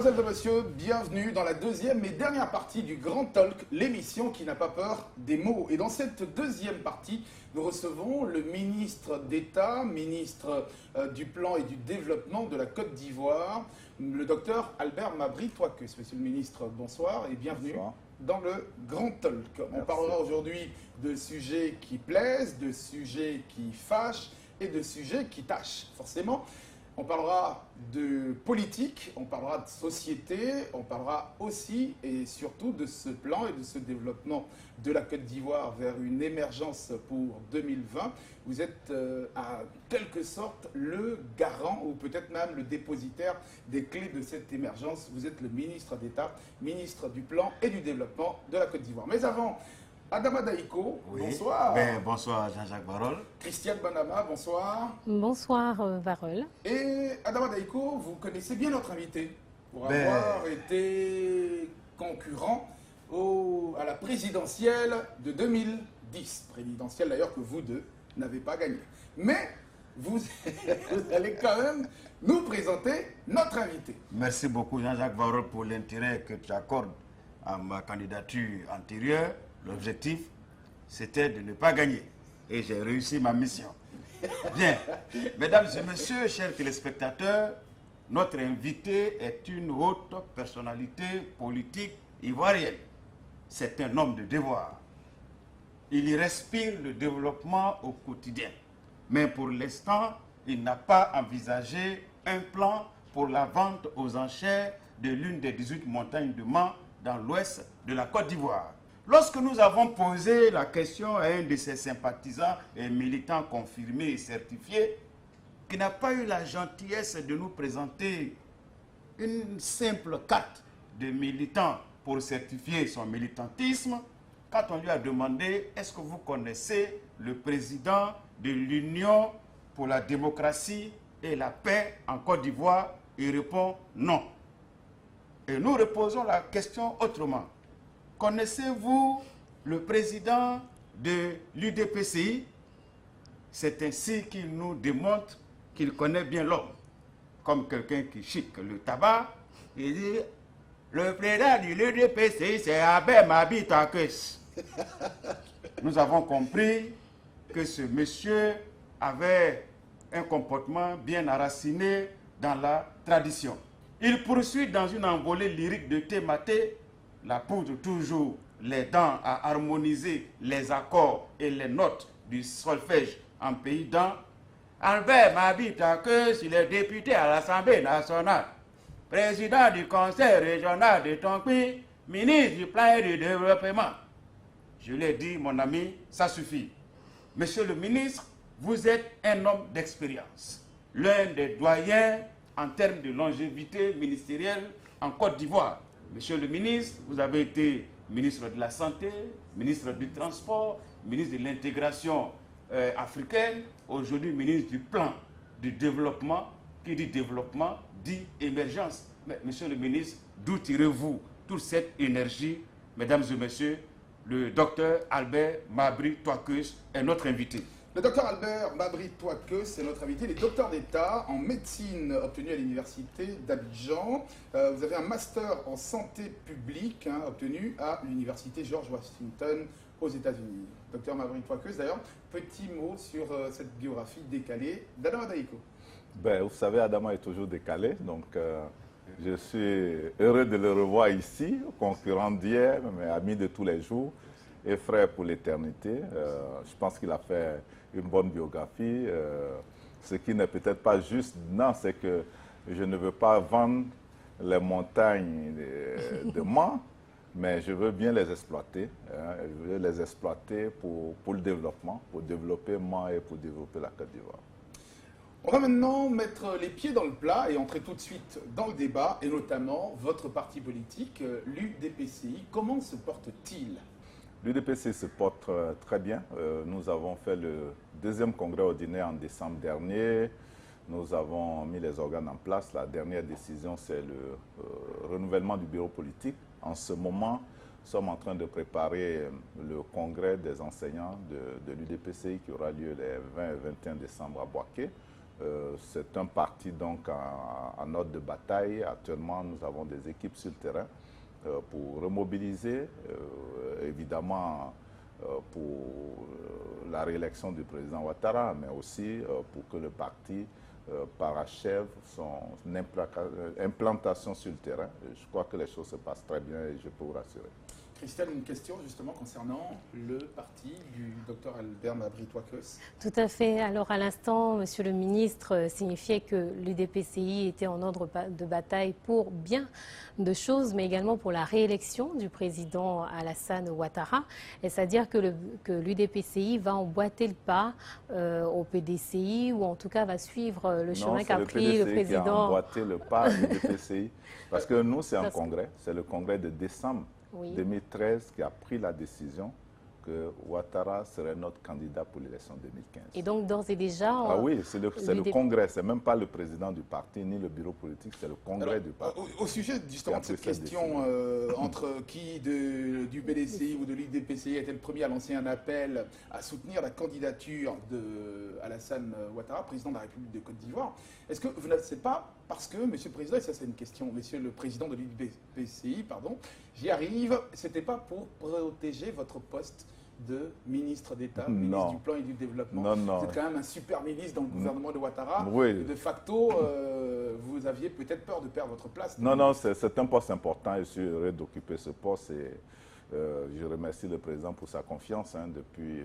Mesdames et messieurs, bienvenue dans la deuxième et dernière partie du Grand Talk, l'émission qui n'a pas peur des mots. Et dans cette deuxième partie, nous recevons le ministre d'État, ministre du Plan et du Développement de la Côte d'Ivoire, le docteur Albert Mabry-Touaqueus. Monsieur le ministre, bonsoir et bienvenue dans le Grand Talk. On parlera aujourd'hui de sujets qui plaisent, de sujets qui fâchent et de sujets qui tâchent, forcément. On parlera de politique, on parlera de société, on parlera aussi et surtout de ce plan et de ce développement de la Côte d'Ivoire vers une émergence pour 2020. Vous êtes en quelque sorte le garant ou peut-être même le dépositaire des clés de cette émergence. Vous êtes le ministre d'État, ministre du Plan et du Développement de la Côte d'Ivoire. Mais avant, Adama Daïko, oui. Bonsoir. Bonsoir Jean-Jacques Varol. Christiane Banama, bonsoir. Bonsoir Varol. Et Adama Daïko, vous connaissez bien notre invité pour avoir été concurrent à la présidentielle de 2010. Présidentielle d'ailleurs que vous deux n'avez pas gagné. Mais vous allez quand même nous présenter notre invité. Merci beaucoup Jean-Jacques Varol pour l'intérêt que tu accordes à ma candidature antérieure. L'objectif, c'était de ne pas gagner. Et j'ai réussi ma mission. Bien. Mesdames et messieurs, chers téléspectateurs, notre invité est une haute personnalité politique ivoirienne. C'est un homme de devoir. Il y respire le développement au quotidien. Mais pour l'instant, il n'a pas envisagé un plan pour la vente aux enchères de l'une des 18 montagnes de Mans dans l'ouest de la Côte d'Ivoire. Lorsque nous avons posé la question à un de ses sympathisants et militants confirmés et certifiés, qui n'a pas eu la gentillesse de nous présenter une simple carte de militant pour certifier son militantisme, quand on lui a demandé « Est-ce que vous connaissez le président de l'Union pour la démocratie et la paix en Côte d'Ivoire ?» Il répond « Non ». Et nous reposons la question autrement. Connaissez-vous le président de l'UDPCI? C'est ainsi qu'il nous démontre qu'il connaît bien l'homme. Comme quelqu'un qui chique le tabac, il dit « Le président de l'UDPCI, c'est Albert Mabry-Touaqueus. » Nous avons compris que ce monsieur avait un comportement bien enraciné dans la tradition. Il poursuit dans une envolée lyrique de Thématé, la poudre toujours, les dents à harmoniser les accords et les notes du solfège en pays dents. Albert Mabry-Touaqueus, il est député à l'Assemblée nationale, président du conseil régional de Tonkin, ministre du plan et du développement. Je l'ai dit, mon ami, ça suffit. Monsieur le ministre, vous êtes un homme d'expérience, l'un des doyens en termes de longévité ministérielle en Côte d'Ivoire. Monsieur le ministre, vous avez été ministre de la Santé, ministre du Transport, ministre de l'Intégration africaine, aujourd'hui ministre du Plan du Développement. Qui dit développement, dit émergence. Mais monsieur le ministre, d'où tirez-vous toute cette énergie? Mesdames et messieurs, le docteur Albert Mabry-Touaqueus est notre invité. Le docteur Albert Mabry-Touaqueus est notre invité. Il est docteur d'État en médecine obtenu à l'université d'Abidjan. Vous avez un master en santé publique obtenu à l'université George Washington aux États-Unis. Docteur Mabry-Touaqueus, d'ailleurs, petit mot sur cette biographie décalée d'Adama Daïko. Vous savez, Adama est toujours décalé, donc je suis heureux de le revoir ici, concurrent d'hier, mais ami de tous les jours et frère pour l'éternité. Je pense qu'il a fait une bonne biographie. Ce qui n'est peut-être pas juste, non, c'est que je ne veux pas vendre les montagnes de Mans, mais je veux bien les exploiter. Je veux les exploiter pour le développement, pour développer Mans et pour développer la Côte d'Ivoire. On va maintenant mettre les pieds dans le plat et entrer tout de suite dans le débat, et notamment votre parti politique, l'UDPCI. Comment se porte-t-il? L'UDPCI se porte très bien. Nous avons fait le deuxième congrès ordinaire en décembre dernier. Nous avons mis les organes en place. La dernière décision, c'est le renouvellement du bureau politique. En ce moment, nous sommes en train de préparer le congrès des enseignants de l'UDPCI qui aura lieu les 20 et 21 décembre à Boaké. C'est un parti donc en ordre de bataille. Actuellement, nous avons des équipes sur le terrain pour remobiliser, évidemment pour la réélection du président Ouattara, mais aussi pour que le parti parachève son implantation sur le terrain. Je crois que les choses se passent très bien et je peux vous rassurer. Christelle, une question justement concernant le parti du docteur Albert Mabry-Touakos. Tout à fait. Alors à l'instant, Monsieur le ministre signifiait que l'UDPCI était en ordre de bataille pour bien de choses, mais également pour la réélection du président Alassane Ouattara. Est-ce à dire que l'UDPCI va emboîter le pas au PDCI ou en tout cas va suivre le chemin qu'a pris le président? Qui a emboîté le pas à l'UDPCI parce que nous, c'est un congrès, c'est le congrès de décembre. Oui. 2013 qui a pris la décision que Ouattara serait notre candidat pour l'élection 2015. Et donc d'ores et déjà... Ah oui, c'est le congrès, c'est même pas le président du parti ni le bureau politique, c'est le congrès du parti. Au sujet justement de cette question entre qui du PDCI ou de l'UDPCI était le premier à lancer un appel à soutenir la candidature d'Alassane Ouattara, président de la République de Côte d'Ivoire, est-ce que vous n'avez pas, parce que, Monsieur le Président, et ça c'est une question, Monsieur le Président de l'UDPCI, pardon, j'y arrive, c'était pas pour protéger votre poste de ministre d'État, ministre du Plan et du Développement. Non, non. Vous êtes quand même un super ministre dans le gouvernement de Ouattara. Oui. Et de facto, vous aviez peut-être peur de perdre votre place. Non, non, c'est un poste important et je suis heureux d'occuper ce poste et je remercie le président pour sa confiance. Depuis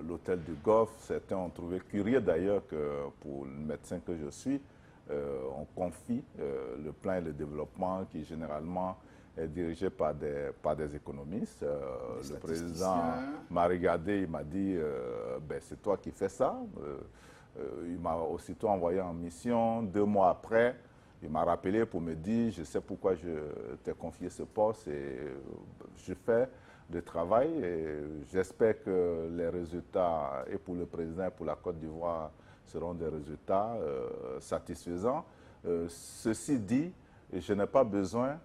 l'hôtel du Golfe, certains ont trouvé curieux d'ailleurs que pour le médecin que je suis, on confie le plan et le développement qui généralement est dirigé par des économistes. Le président m'a regardé, il m'a dit c'est toi qui fais ça. Il m'a aussitôt envoyé en mission. 2 mois après, il m'a rappelé pour me dire je sais pourquoi je t'ai confié ce poste et je fais le travail et j'espère que les résultats et pour le président et pour la Côte d'Ivoire seront des résultats satisfaisants. Ceci dit, je n'ai pas besoin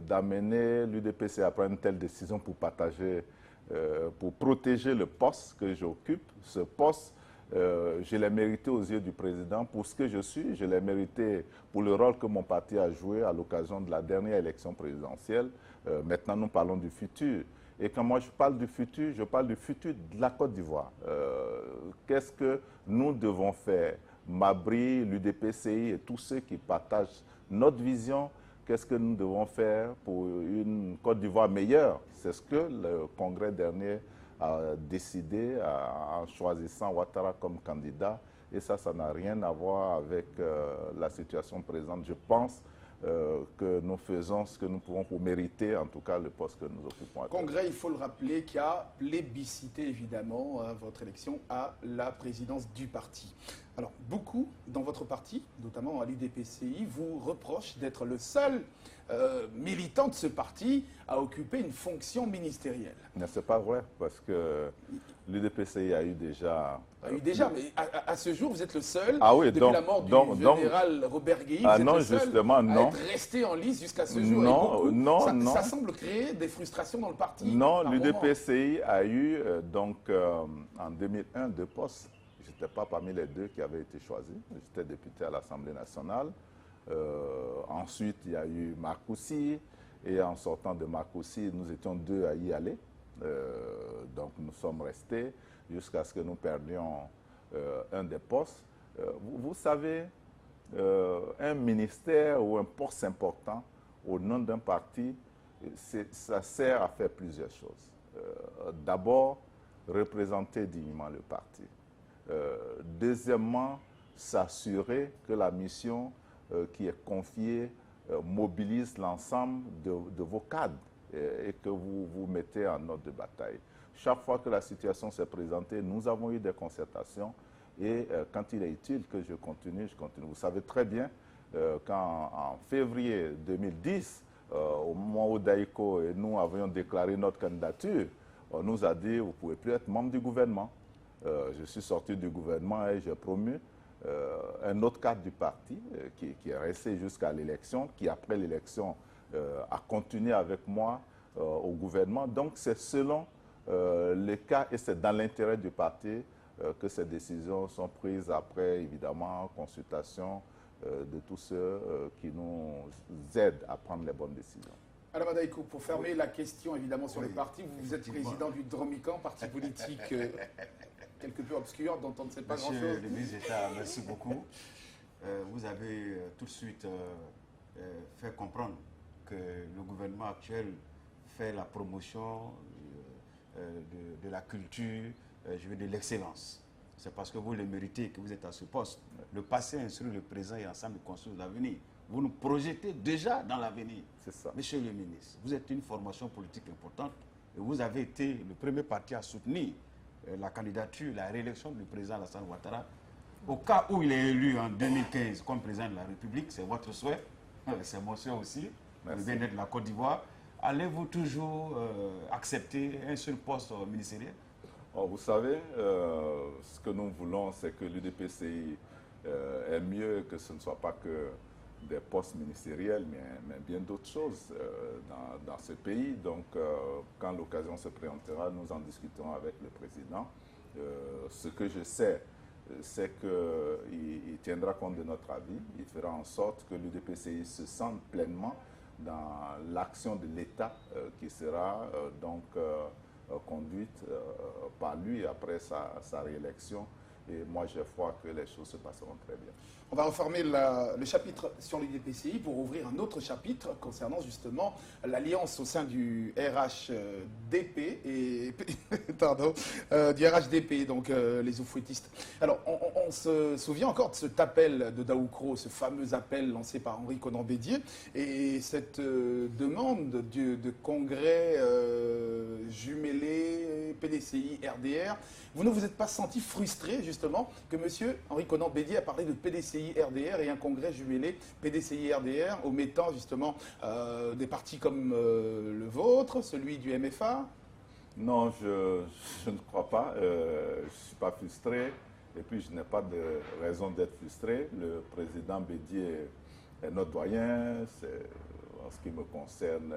d'amener l'UDPC à prendre une telle décision pour partager, pour protéger le poste que j'occupe. Ce poste, je l'ai mérité aux yeux du président pour ce que je suis. Je l'ai mérité pour le rôle que mon parti a joué à l'occasion de la dernière élection présidentielle. Maintenant, nous parlons du futur. Et quand moi je parle du futur, je parle du futur de la Côte d'Ivoire. Qu'est-ce que nous devons faire? Mabry, l'UDPCI et tous ceux qui partagent notre vision, qu'est-ce que nous devons faire pour une Côte d'Ivoire meilleure? C'est ce que le congrès dernier a décidé en choisissant Ouattara comme candidat. Et ça n'a rien à voir avec la situation présente. Je pense que nous faisons ce que nous pouvons pour mériter, en tout cas, le poste que nous occupons. Congrès, il faut le rappeler, qui a plébiscité évidemment votre élection à la présidence du parti. Alors, beaucoup dans votre parti, notamment à l'UDPCI, vous reprochent d'être le seul militant de ce parti à occuper une fonction ministérielle. Mais ce n'est pas vrai, parce que l'UDPCI a eu déjà... mais à ce jour, vous êtes le seul, oui, depuis la mort du général Robert Guéhi, vous êtes le seul à être resté en lice jusqu'à ce jour. Ça semble créer des frustrations dans le parti. Non, l'UDPCI a eu en 2001 2 postes. Je n'étais pas parmi les 2 qui avaient été choisis. J'étais député à l'Assemblée nationale. Ensuite, il y a eu Marcoussi. Et en sortant de Marcoussi, nous étions 2 à y aller. Donc nous sommes restés jusqu'à ce que nous perdions un des postes. Vous savez, un ministère ou un poste important au nom d'un parti, ça sert à faire plusieurs choses. D'abord, représenter dignement le parti. Deuxièmement, s'assurer que la mission qui est confiée mobilise l'ensemble de vos cadres et que vous vous mettez en ordre de bataille. Chaque fois que la situation s'est présentée, nous avons eu des concertations et quand il est utile que je continue, je continue. Vous savez très bien qu'en février 2010, au moment où Daïko et nous avions déclaré notre candidature, on nous a dit « vous ne pouvez plus être membre du gouvernement ». Je suis sorti du gouvernement et j'ai promu un autre cadre du parti qui est resté jusqu'à l'élection, qui après l'élection a continué avec moi au gouvernement. Donc c'est selon les cas et c'est dans l'intérêt du parti que ces décisions sont prises après, évidemment, consultation de tous ceux qui nous aident à prendre les bonnes décisions. Adam Adaïkou, pour fermer la question évidemment sur Oui, les partis, vous êtes président du Dromican, parti politique quelque peu obscur dont on ne sait pas grand-chose. Monsieur le ministre d'État, merci beaucoup. Vous avez tout de suite fait comprendre que le gouvernement actuel fait la promotion de la culture, je veux dire de l'excellence. C'est parce que vous le méritez que vous êtes à ce poste. Le passé instruit le présent et ensemble construisent l'avenir. Vous nous projetez déjà dans l'avenir. C'est ça. Monsieur le ministre, vous êtes une formation politique importante et vous avez été le premier parti à soutenir la candidature, la réélection du président Alassane Ouattara. Au cas où il est élu en 2015 comme président de la République, c'est votre souhait, c'est mon souhait aussi, le bien-être de la Côte d'Ivoire. Allez-vous toujours accepter un seul poste ministériel? Oh, vous savez, ce que nous voulons, c'est que l'UDPCI est mieux que ce ne soit pas que des postes ministériels, mais bien d'autres choses dans ce pays. Donc, quand l'occasion se présentera, nous en discuterons avec le président. Ce que je sais, c'est qu'il tiendra compte de notre avis. Il fera en sorte que l'UDPCI se sente pleinement dans l'action de l'État qui sera conduite par lui après sa réélection. Et moi, j'ai foi que les choses se passeront très bien. On va refermer le chapitre sur l'UDPCI pour ouvrir un autre chapitre concernant justement l'alliance au sein du RHDP et du RHDP, donc les oufouettistes. Alors, on se souvient encore de cet appel de Daoukro, ce fameux appel lancé par Henri Konan Bédié, et cette demande de congrès jumelé PDCI RDR. Vous ne vous êtes pas senti frustré justement que M. Henri Konan Bédié a parlé de PDCI RDR et un congrès jumelé PDCI RDR, omettant justement des partis comme le vôtre, celui du MFA? Non, je ne crois pas. Je ne suis pas frustré et puis je n'ai pas de raison d'être frustré. Le président Bédié est notre doyen. C'est en ce qui me concerne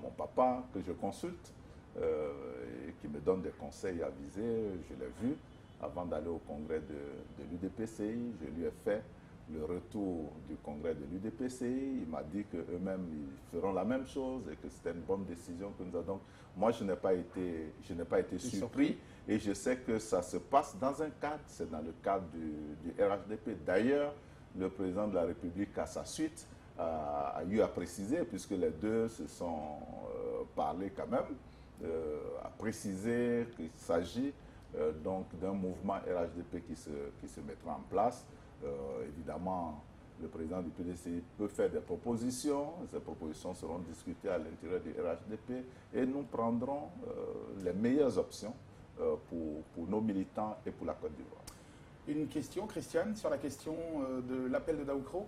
mon papa que je consulte et qui me donne des conseils avisés. Je l'ai vu avant d'aller au congrès de l'UDPCI. Je lui ai fait le retour du congrès de l'UDPCI. Il m'a dit qu'eux-mêmes, ils feront la même chose et que c'était une bonne décision que nous avons. Donc, moi, je n'ai pas été surpris et je sais que ça se passe dans un cadre, c'est dans le cadre du RHDP. D'ailleurs, le président de la République, à sa suite, a eu à préciser, puisque les deux se sont parlé quand même, a précisé qu'il s'agit donc d'un mouvement RHDP qui se mettra en place. Évidemment, le président du PDCI peut faire des propositions. Ces propositions seront discutées à l'intérieur du RHDP et nous prendrons les meilleures options pour nos militants et pour la Côte d'Ivoire. Une question, Christiane, sur la question de l'appel de Daoukro?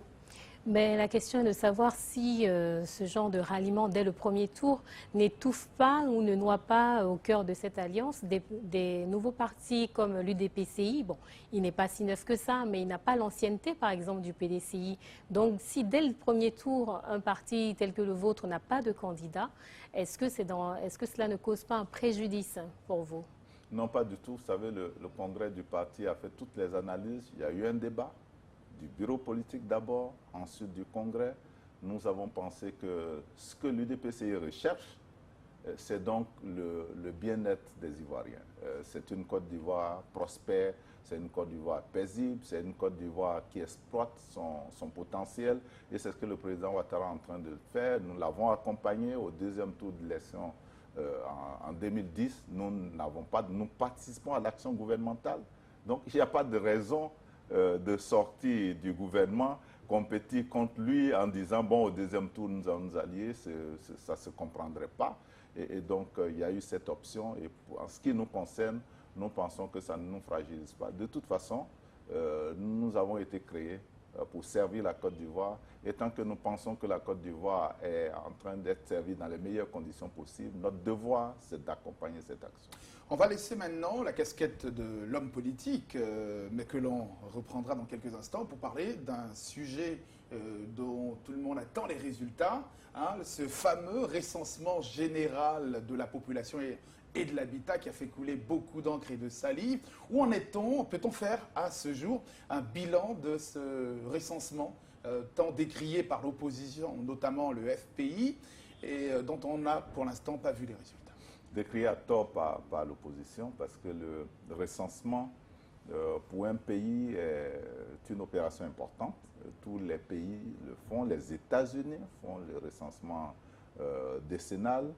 Mais la question est de savoir si ce genre de ralliement dès le premier tour n'étouffe pas ou ne noie pas au cœur de cette alliance des nouveaux partis comme l'UDPCI. Bon, il n'est pas si neuf que ça, mais il n'a pas l'ancienneté, par exemple, du PDCI. Donc, si dès le premier tour, un parti tel que le vôtre n'a pas de candidat, est-ce que cela ne cause pas un préjudice pour vous? Non, pas du tout. Vous savez, le congrès du parti a fait toutes les analyses. Il y a eu un débat du bureau politique d'abord, ensuite du congrès. Nous avons pensé que ce que l'UDPCI recherche, c'est donc le bien-être des Ivoiriens. C'est une Côte d'Ivoire prospère, c'est une Côte d'Ivoire paisible, c'est une Côte d'Ivoire qui exploite son potentiel. Et c'est ce que le président Ouattara est en train de faire. Nous l'avons accompagné au deuxième tour de l'élection en 2010. Nous participons à l'action gouvernementale. Donc il n'y a pas de raison de sortir du gouvernement, compétir contre lui en disant, bon, au deuxième tour, nous allons nous allier, ça ne se comprendrait pas. Et donc, il y a eu cette option. Et en ce qui nous concerne, nous pensons que ça ne nous fragilise pas. De toute façon, nous avons été créés pour servir la Côte d'Ivoire. Et tant que nous pensons que la Côte d'Ivoire est en train d'être servie dans les meilleures conditions possibles, notre devoir, c'est d'accompagner cette action. On va laisser maintenant la casquette de l'homme politique, mais que l'on reprendra dans quelques instants pour parler d'un sujet dont tout le monde a attend les résultats, hein, ce fameux recensement général de la population et de l'habitat qui a fait couler beaucoup d'encre et de salive. Où en est-on? Peut-on faire à ce jour un bilan de ce recensement tant décrié par l'opposition, notamment le FPI, et dont on n'a pour l'instant pas vu les résultats? Décrié à tort par l'opposition, parce que le recensement pour un pays est une opération importante. Tous les pays le font, les États-Unis font le recensement décennal.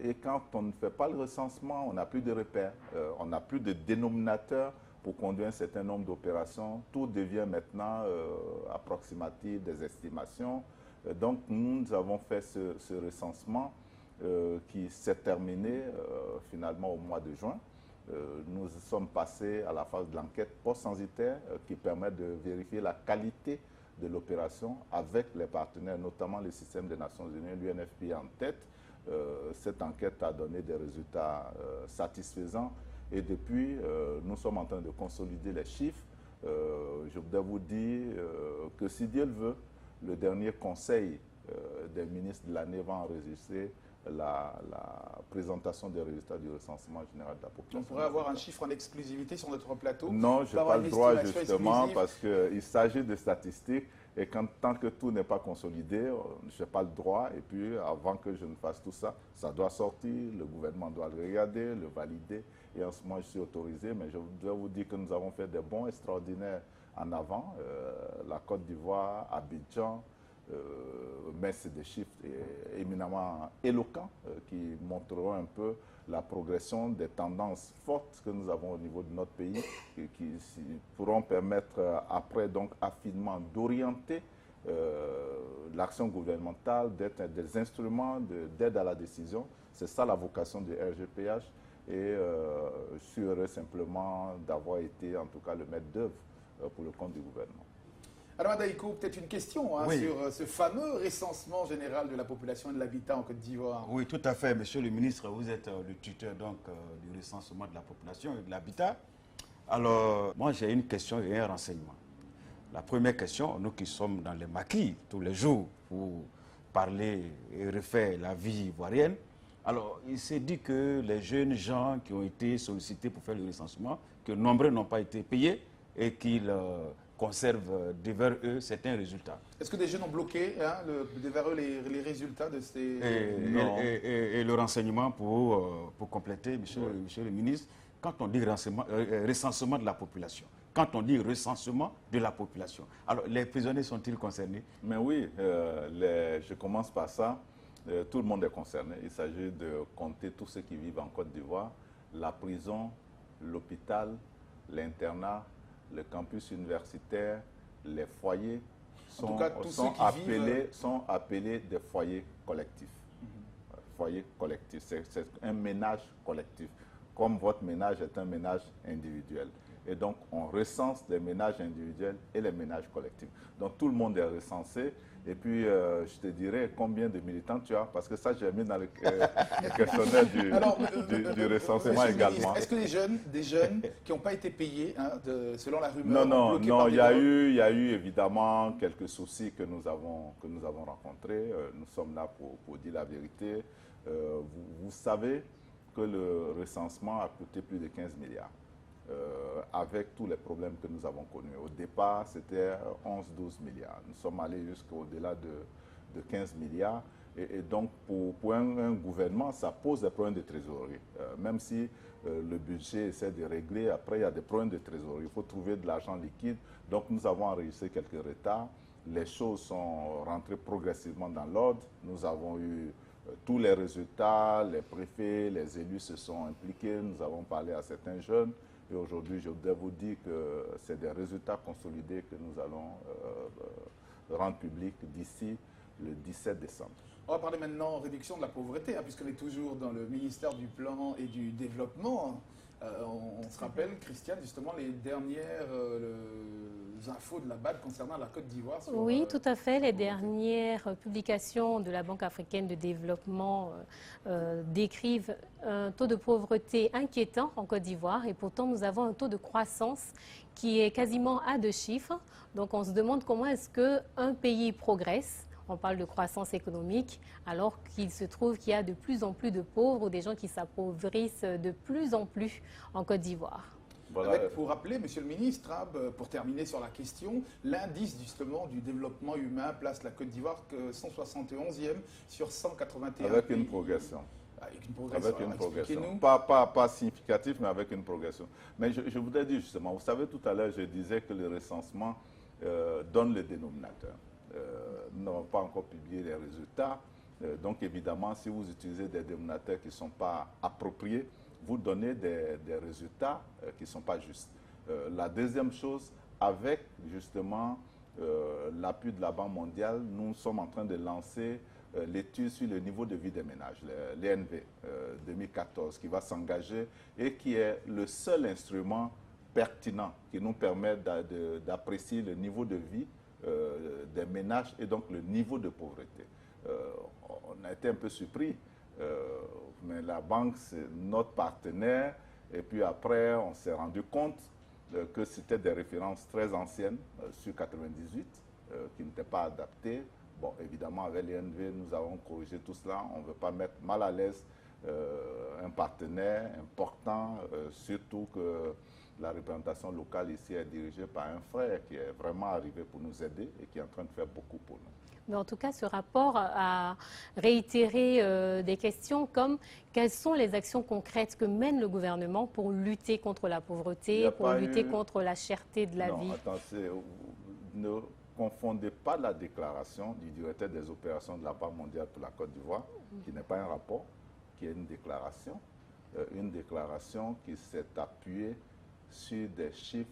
Et quand on ne fait pas le recensement, on n'a plus de repères, on n'a plus de dénominateur pour conduire un certain nombre d'opérations. Tout devient maintenant approximatif, des estimations. Donc nous avons fait ce recensement qui s'est terminé finalement au mois de juin. Nous sommes passés à la phase de l'enquête post-censitaire qui permet de vérifier la qualité de l'opération avec les partenaires, notamment le système des Nations Unies, l'UNFPA en tête. Cette enquête a donné des résultats satisfaisants et depuis, nous sommes en train de consolider les chiffres. Je voudrais vous dire que si Dieu le veut, le dernier conseil des ministres de l'année va enregistrer la présentation des résultats du recensement général de la population. On pourrait avoir un chiffre en exclusivité sur notre plateau? Non, je n'ai pas le droit justement parce qu'il s'agit de statistiques et tant que tout n'est pas consolidé, je n'ai pas le droit. Et puis avant que je ne fasse tout ça, ça doit sortir, le gouvernement doit le regarder, le valider. Et en ce moment, je suis autorisé, mais je voudrais vous dire que nous avons fait des bons extraordinaires en avant. La Côte d'Ivoire, Abidjan, mais c'est des chiffres éminemment éloquents qui montreront un peu la progression des tendances fortes que nous avons au niveau de notre pays et qui pourront permettre après donc affinement d'orienter l'action gouvernementale, d'être des instruments d'aide à la décision. C'est ça la vocation du RGPH et je suis heureux simplement d'avoir été en tout cas le maître d'œuvre pour le compte du gouvernement. Alors, Daïko, peut-être une question sur ce fameux recensement général de la population et de l'habitat en Côte d'Ivoire. Oui, tout à fait. Monsieur le ministre, vous êtes le tuteur donc, du recensement de la population et de l'habitat. Alors, moi, j'ai une question et un renseignement. La première question, nous qui sommes dans les maquis tous les jours pour parler et refaire la vie ivoirienne, alors, il s'est dit que les jeunes gens qui ont été sollicités pour faire le recensement, que nombreux n'ont pas été payés et qu'ils conservent devant eux certains résultats. Est-ce que des jeunes ont bloqué devant eux les résultats de ces... Et le renseignement pour compléter, monsieur le ministre, quand on dit recensement de la population, quand on dit recensement de la population, alors les prisonniers sont-ils concernés? Mais oui, je commence par ça. Tout le monde est concerné. Il s'agit de compter tous ceux qui vivent en Côte d'Ivoire, la prison, l'hôpital, l'internat, le campus universitaire, les foyers sont appelés des foyers collectifs. Foyers collectifs, c'est un ménage collectif, comme votre ménage est un ménage individuel. Et donc, on recense les ménages individuels et les ménages collectifs. Donc, tout le monde est recensé. Et puis, je te dirai combien de militants tu as, parce que ça, j'ai mis dans le questionnaire du recensement également. Est-ce que des jeunes qui n'ont pas été payés, selon la rumeur? Non, il y a eu évidemment quelques soucis que nous avons rencontrés. Nous sommes là pour dire la vérité. Vous savez que le recensement a coûté plus de 15 milliards. Avec tous les problèmes que nous avons connus. Au départ, c'était 11-12 milliards. Nous sommes allés jusqu'au-delà de 15 milliards. Et donc, pour un gouvernement, ça pose des problèmes de trésorerie. Même si le budget essaie de régler, après, il y a des problèmes de trésorerie. Il faut trouver de l'argent liquide. Donc, nous avons enregistré quelques retards. Les choses sont rentrées progressivement dans l'ordre. Nous avons eu tous les résultats. Les préfets, les élus se sont impliqués. Nous avons parlé à certains jeunes. Et aujourd'hui, je voudrais vous dire que c'est des résultats consolidés que nous allons rendre publics d'ici le 17 décembre. On va parler maintenant réduction de la pauvreté, puisqu'on est toujours dans le ministère du Plan et du Développement. On se rappelle, Christiane, justement, les dernières infos de la BAD concernant la Côte d'Ivoire. Oui, tout à fait. Les dernières publications de la Banque africaine de développement décrivent un taux de pauvreté inquiétant en Côte d'Ivoire. Et pourtant, nous avons un taux de croissance qui est quasiment à 2 chiffres. Donc, on se demande comment est-ce qu'un pays progresse. on parle de croissance économique, alors qu'il se trouve qu'il y a de plus en plus de pauvres ou des gens qui s'appauvrissent de plus en plus en Côte d'Ivoire. Voilà. Pour rappeler, Monsieur le Ministre, pour terminer sur la question, l'indice justement du développement humain place la Côte d'Ivoire que 171e sur 181 Avec pays. une progression. Avec une progression. Avec une progression. Expliquez-nous. Pas significative, mais avec une progression. Mais je voudrais dire justement, vous savez, tout à l'heure, je disais que le recensement donne le dénominateur. Nous n'avons pas encore publié les résultats. Donc évidemment, si vous utilisez des dénominateurs qui ne sont pas appropriés, vous donnez des résultats qui ne sont pas justes. La deuxième chose, avec justement l'appui de la Banque mondiale, nous sommes en train de lancer l'étude sur le niveau de vie des ménages, l'ENV 2014, qui va s'engager et qui est le seul instrument pertinent qui nous permet d'apprécier le niveau de vie des ménages et donc le niveau de pauvreté. On a été un peu surpris, mais la banque, c'est notre partenaire, et puis après, on s'est rendu compte que c'était des références très anciennes, sur 98, qui n'étaient pas adaptées. Bon, évidemment, avec l'INV, nous avons corrigé tout cela. On ne veut pas mettre mal à l'aise un partenaire important, surtout que la représentation locale ici est dirigée par un frère qui est vraiment arrivé pour nous aider et qui est en train de faire beaucoup pour nous. Mais en tout cas, ce rapport a réitéré des questions comme quelles sont les actions concrètes que mène le gouvernement pour lutter contre la pauvreté, pour lutter contre la cherté de la vie. Non, attendez, ne confondez pas la déclaration du directeur des opérations de la Banque mondiale pour la Côte d'Ivoire, qui n'est pas un rapport, qui est une déclaration qui s'est appuyée sur des chiffres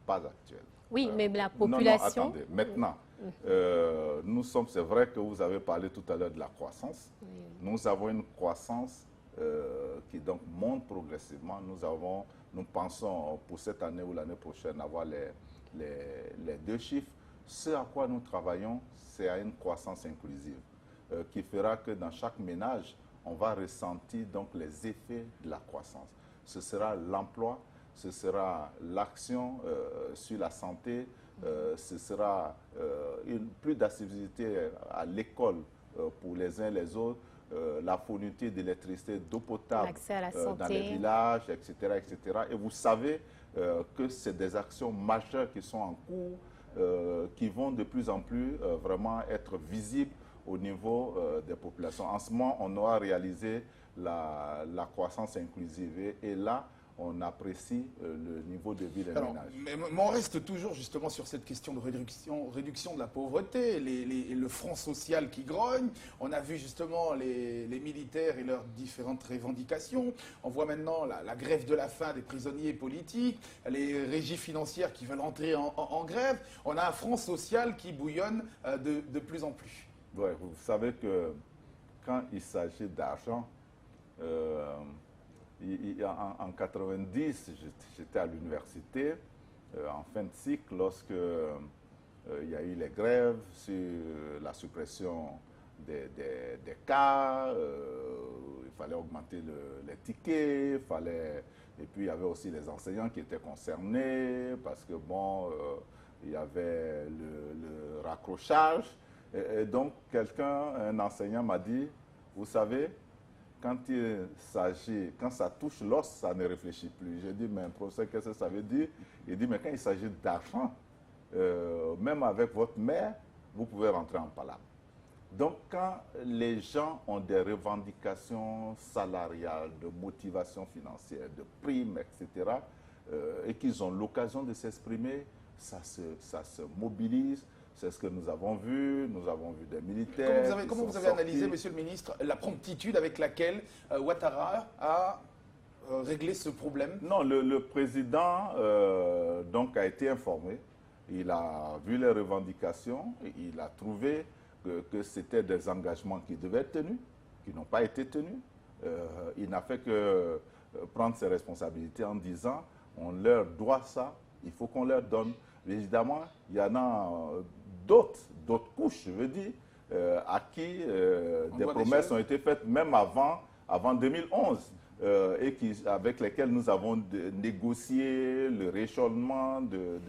pas actuels. Oui, mais la population... Non, attendez, maintenant, c'est vrai que vous avez parlé tout à l'heure de la croissance. Oui. Nous avons une croissance qui donc monte progressivement. Nous pensons pour cette année ou l'année prochaine avoir les deux chiffres. Ce à quoi nous travaillons, c'est à une croissance inclusive qui fera que dans chaque ménage, on va ressentir donc les effets de la croissance. Ce sera l'emploi, ce sera l'action sur la santé, ce sera plus d'accessibilité à l'école pour les uns et les autres, la fourniture d'électricité, d'eau potable dans les villages, etc., etc. Et vous savez que c'est des actions majeures qui sont en cours, qui vont de plus en plus vraiment être visibles au niveau des populations. En ce moment, on aura réalisé la croissance inclusive et là, on apprécie le niveau de vie des ménages. Mais on reste toujours justement sur cette question de réduction de la pauvreté, le front social qui grogne. On a vu justement les militaires et leurs différentes revendications. On voit maintenant la grève de la faim des prisonniers politiques, les régies financières qui veulent entrer en grève. On a un front social qui bouillonne de plus en plus. Ouais, vous savez que quand il s'agit d'argent, en 90, j'étais à l'université, en fin de cycle, lorsque il y a eu les grèves sur la suppression des cas, il fallait augmenter les tickets, et puis il y avait aussi les enseignants qui étaient concernés, parce que bon, il y avait le raccrochage. Et donc, un enseignant m'a dit, vous savez, quand ça touche l'os, ça ne réfléchit plus. J'ai dit, mais professeur, qu'est-ce que ça veut dire? Il dit, mais quand il s'agit d'argent, même avec votre mère, vous pouvez rentrer en palabre. Donc, quand les gens ont des revendications salariales, de motivation financière, de primes, etc., et qu'ils ont l'occasion de s'exprimer, ça se mobilise. C'est ce que nous avons vu des militaires. Comment vous avez analysé, Monsieur le Ministre, la promptitude avec laquelle Ouattara a réglé ce problème? Non, le président donc a été informé. Il a vu les revendications et il a trouvé que c'était des engagements qui devaient être tenus, qui n'ont pas été tenus. Il n'a fait que prendre ses responsabilités en disant on leur doit ça, il faut qu'on leur donne. Évidemment, il y en a d'autres couches, je veux dire, à qui des promesses ont été faites même avant 2011 et avec lesquelles nous avons négocié le rééchelonnement de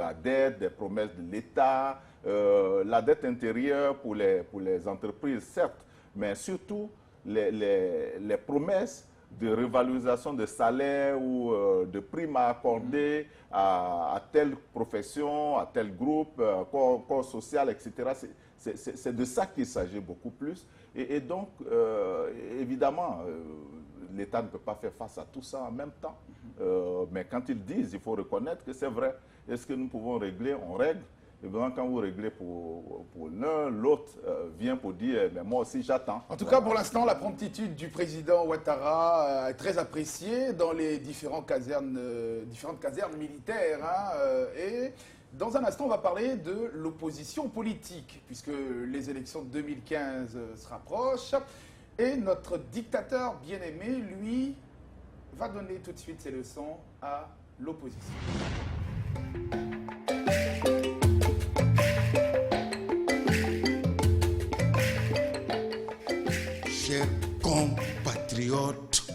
la dette, des promesses de l'État, la dette intérieure pour les entreprises, certes, mais surtout les promesses de revalorisation de salaire ou de primes à accorder à telle profession, à tel groupe, corps social, etc. C'est de ça qu'il s'agit beaucoup plus. Et donc, évidemment, l'État ne peut pas faire face à tout ça en même temps. Mais quand ils disent, il faut reconnaître que c'est vrai. Est-ce que nous pouvons régler? On règle. Et bien, quand vous réglez pour l'un, l'autre vient pour dire, mais moi aussi j'attends. En tout cas, pour l'instant, la promptitude du président Ouattara est très appréciée dans les différentes casernes militaires. Et dans un instant, on va parler de l'opposition politique, puisque les élections de 2015 se rapprochent. Et notre dictateur bien-aimé, lui, va donner tout de suite ses leçons à l'opposition. Chers compatriotes,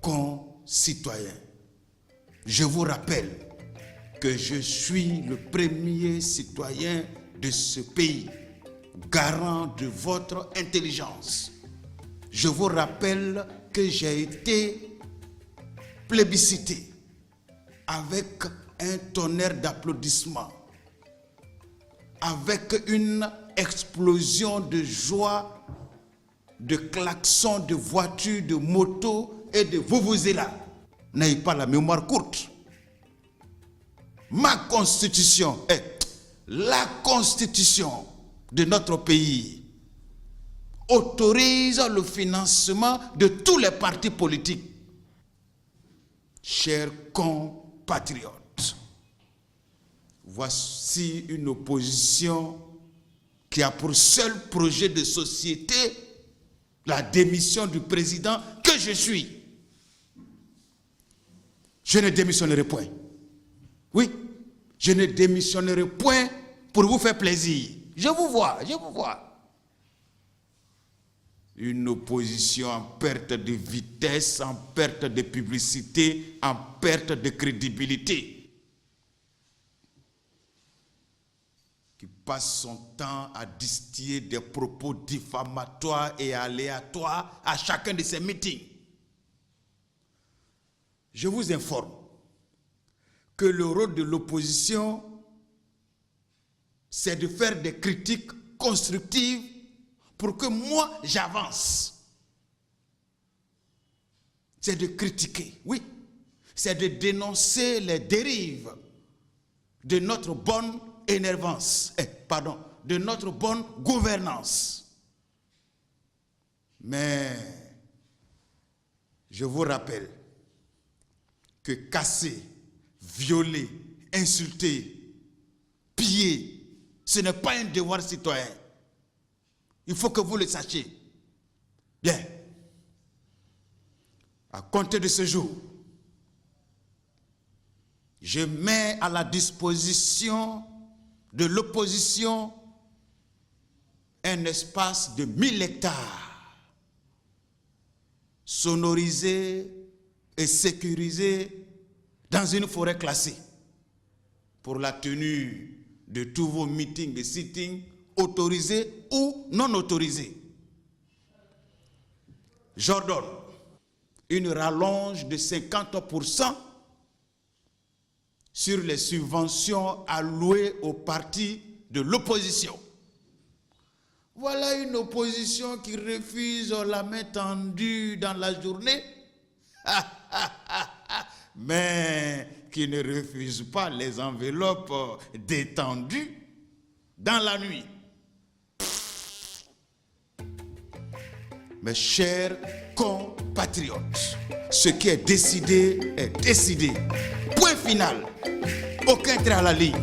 concitoyens, je vous rappelle que je suis le premier citoyen de ce pays, garant de votre intelligence. Je vous rappelle que j'ai été plébiscité avec un tonnerre d'applaudissements, avec une explosion de joie, de klaxons, de voitures, de motos et de vuvuzelas. N'ayez pas la mémoire courte. Ma constitution est la constitution de notre pays, autorise le financement de tous les partis politiques. Chers compatriotes, voici une opposition qui a pour seul projet de société la démission du président que je suis. Je ne démissionnerai point. Oui, je ne démissionnerai point pour vous faire plaisir. Je vous vois. Une opposition en perte de vitesse, en perte de publicité, en perte de crédibilité, qui passe son temps à distiller des propos diffamatoires et aléatoires à chacun de ses meetings. Je vous informe que le rôle de l'opposition, c'est de faire des critiques constructives pour que moi, j'avance. C'est de critiquer, oui. C'est de dénoncer les dérives de notre bonne de notre bonne gouvernance. Mais je vous rappelle que casser, violer, insulter, piller, ce n'est pas un devoir citoyen. Il faut que vous le sachiez. Bien. À compter de ce jour, je mets à la disposition de l'opposition un espace de 1000 hectares, sonorisé et sécurisé dans une forêt classée, pour la tenue de tous vos meetings et sittings, autorisés ou non autorisés. J'ordonne une rallonge de 50% sur les subventions allouées aux partis de l'opposition. Voilà une opposition qui refuse la main tendue dans la journée, mais qui ne refuse pas les enveloppes détendues dans la nuit. Mes chers compatriotes, ce qui est décidé est décidé. Point final. Aucun trait à la ligne.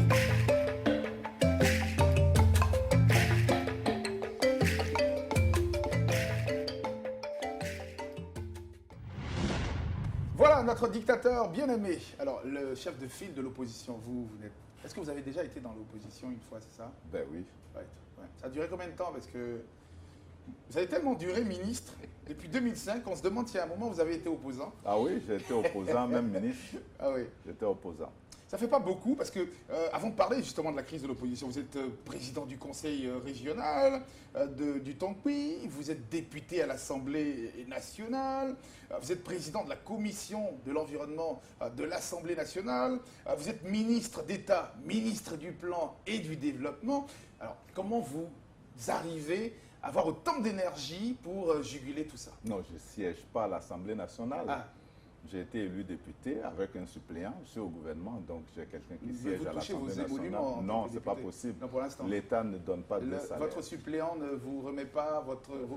Voilà notre dictateur bien aimé. Alors, le chef de file de l'opposition, vous n'êtes... Est-ce que vous avez déjà été dans l'opposition une fois, c'est ça? Ben oui. Ouais. Ça a duré combien de temps? Parce que vous avez tellement duré ministre. Depuis 2005, on se demande si à un moment vous avez été opposant. Ah oui, j'ai été opposant, même ministre. Ah oui. J'étais opposant. Ça fait pas beaucoup parce que, avant de parler justement de la crise de l'opposition, vous êtes président du conseil régional du Tongpi, vous êtes député à l'Assemblée nationale, vous êtes président de la commission de l'environnement de l'Assemblée nationale, vous êtes ministre d'État, ministre du plan et du développement. Alors, comment vous arrivez à avoir autant d'énergie pour juguler tout ça? Non, je ne siège pas à l'Assemblée nationale. Ah. J'ai été élu député avec un suppléant. Je suis au gouvernement, donc j'ai quelqu'un qui Mais siège vous à touchez vos l'Assemblée nationale. émoluments en Non, tant que ce n'est pas député. possible. Non, pour l'instant. L'État ne donne pas de salaire. Votre suppléant ne vous remet pas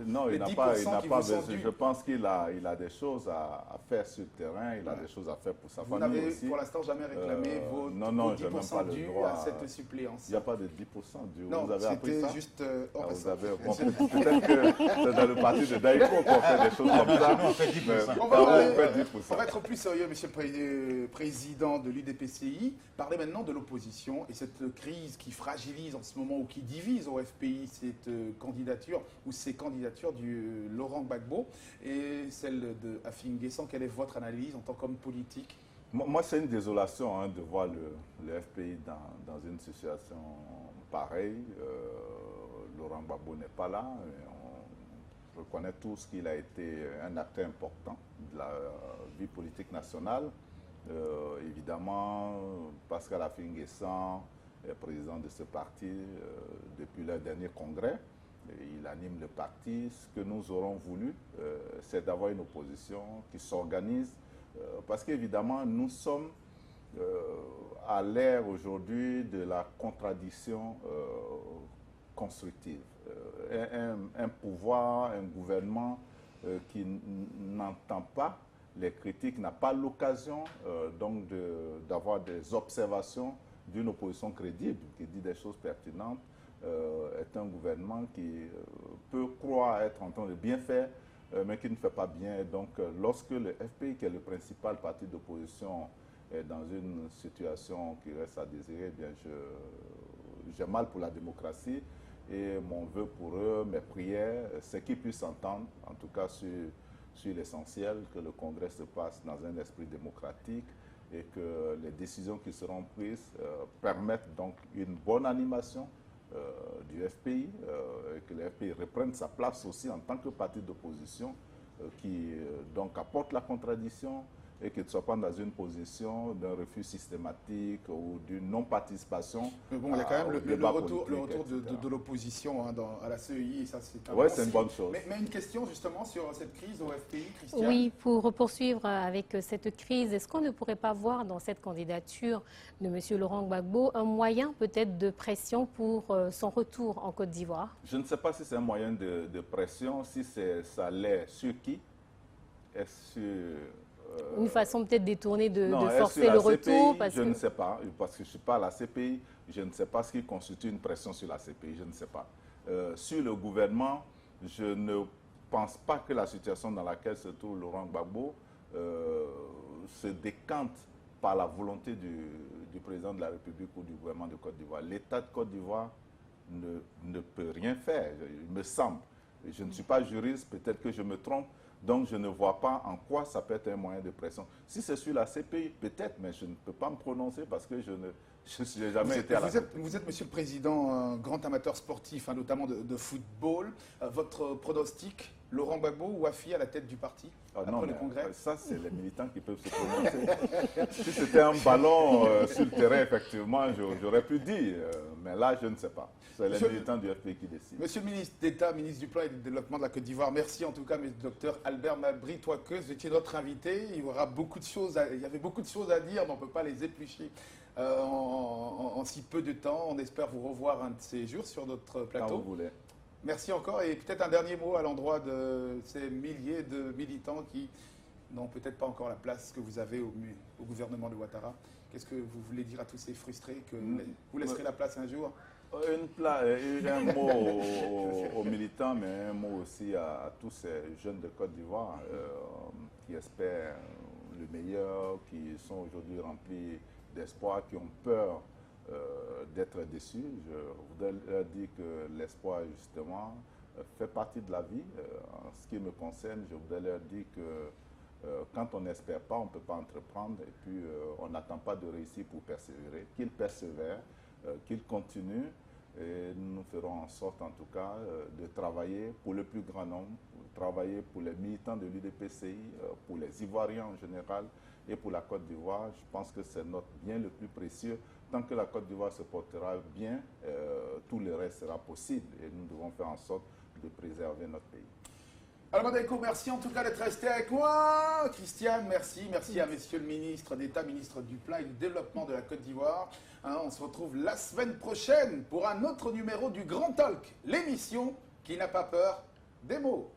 Non, les il n'a 10% pas qui besoin. vous sont dus. Je pense qu'il a des choses à faire sur le terrain, il a des choses à faire pour sa Vous famille n'avez aussi. pour l'instant jamais réclamé vos non, je n'ai même 10% pas le dus droit à cette suppléance. Il n'y a pas de 10% dû. Non, Vous avez appris c'était ça juste... Ah, hors vous avez... bon, peut-être que c'est dans le parti de Daïko qu'on fait des choses comme ça. Nous, on fait 10%. On va fait 10%. on va être plus sérieux, monsieur le président de l'UDPCI. Parler maintenant de l'opposition et cette crise qui fragilise en ce moment ou qui divise au FPI cette candidature ou ces candidatures du Laurent Gbagbo et celle de Afin Guessan. Quelle est votre analyse en tant qu'homme politique? Moi, c'est une désolation de voir le FPI dans une situation pareille. Laurent Gbagbo n'est pas là. On reconnaît tous qu'il a été un acteur important de la vie politique nationale. Évidemment, Pascal Afin Guessan est président de ce parti depuis leur dernier congrès. Il anime le parti. Ce que nous aurons voulu, c'est d'avoir une opposition qui s'organise. Parce qu'évidemment, nous sommes à l'ère aujourd'hui de la contradiction constructive. Un pouvoir, un gouvernement qui n'entend pas les critiques, n'a pas l'occasion donc d'avoir des observations d'une opposition crédible, qui dit des choses pertinentes, est un gouvernement qui peut croire être en train de bien faire, mais qui ne fait pas bien. Donc, lorsque le FPI, qui est le principal parti d'opposition, est dans une situation qui reste à désirer, eh bien, j'ai mal pour la démocratie. Et mon vœu pour eux, mes prières, c'est qu'ils puissent s'entendre, en tout cas sur l'essentiel, que le Congrès se passe dans un esprit démocratique et que les décisions qui seront prises permettent donc une bonne animation du FPI, et que le FPI reprenne sa place aussi en tant que parti d'opposition qui donc apporte la contradiction et qu'il ne soit pas dans une position d'un refus systématique ou d'une non-participation. Mais bon, il y a quand même le retour de l'opposition à la CEI, et ça c'est un ouais, bon c'est une signe. bonne chose. Mais une question justement sur cette crise au FPI, Christiane. Oui, pour poursuivre avec cette crise, est-ce qu'on ne pourrait pas voir dans cette candidature de M. Laurent Gbagbo un moyen peut-être de pression pour son retour en Côte d'Ivoire? Je ne sais pas si c'est un moyen de pression, si ça l'est sur qui. Est-ce sur... Une façon peut-être détournée de forcer sur la le retour CPI, je ne sais pas, parce que je ne suis pas à la CPI, je ne sais pas ce qui constitue une pression sur la CPI, je ne sais pas. Sur le gouvernement, je ne pense pas que la situation dans laquelle se trouve Laurent Gbagbo se décante par la volonté du président de la République ou du gouvernement de Côte d'Ivoire. L'État de Côte d'Ivoire ne peut rien faire, il me semble. Je ne suis pas juriste, peut-être que je me trompe. Donc, je ne vois pas en quoi ça peut être un moyen de pression. Si c'est sur la CPI, peut-être, mais je ne peux pas me prononcer parce que je n'ai jamais été à la CPI. Vous êtes, Monsieur le Président, un grand amateur sportif, notamment de football. Votre pronostic, Laurent Gbagbo ou Afi à la tête du parti après le congrès? Ça, c'est les militants qui peuvent se prononcer. Si c'était un ballon sur le terrain, effectivement, j'aurais pu dire. Mais là, je ne sais pas. C'est les militants du FPI qui décident. Monsieur le ministre d'État, ministre du Plan et du Développement de la Côte d'Ivoire, merci en tout cas, Dr Albert Mabry-Touaqueuse. Vous étiez notre invité. Il y avait beaucoup de choses à dire, mais on ne peut pas les éplucher en si peu de temps. On espère vous revoir un de ces jours sur notre plateau. Quand vous voulez. Merci encore et peut-être un dernier mot à l'endroit de ces milliers de militants qui n'ont peut-être pas encore la place que vous avez au gouvernement de Ouattara. Qu'est-ce que vous voulez dire à tous ces frustrés que vous laisserez la place un jour? Un mot aux militants, mais un mot aussi à tous ces jeunes de Côte d'Ivoire qui espèrent le meilleur, qui sont aujourd'hui remplis d'espoir, qui ont peur d'être déçus. Je voudrais leur dire que l'espoir, justement, fait partie de la vie. En ce qui me concerne, je voudrais leur dire que Quand on n'espère pas, on ne peut pas entreprendre et puis on n'attend pas de réussir pour persévérer. Qu'ils persévèrent, qu'ils continuent et nous ferons en sorte en tout cas de travailler pour le plus grand nombre, de travailler pour les militants de l'UDPCI, pour les Ivoiriens en général et pour la Côte d'Ivoire. Je pense que c'est notre bien le plus précieux. Tant que la Côte d'Ivoire se portera bien, tout le reste sera possible et nous devons faire en sorte de préserver notre pays. Alors, Madeko, merci en tout cas d'être resté avec moi. Christiane, merci. Merci à Monsieur le ministre d'État, ministre du Plan et du Développement de la Côte d'Ivoire. Hein, on se retrouve la semaine prochaine pour un autre numéro du Grand Talk, l'émission qui n'a pas peur des mots.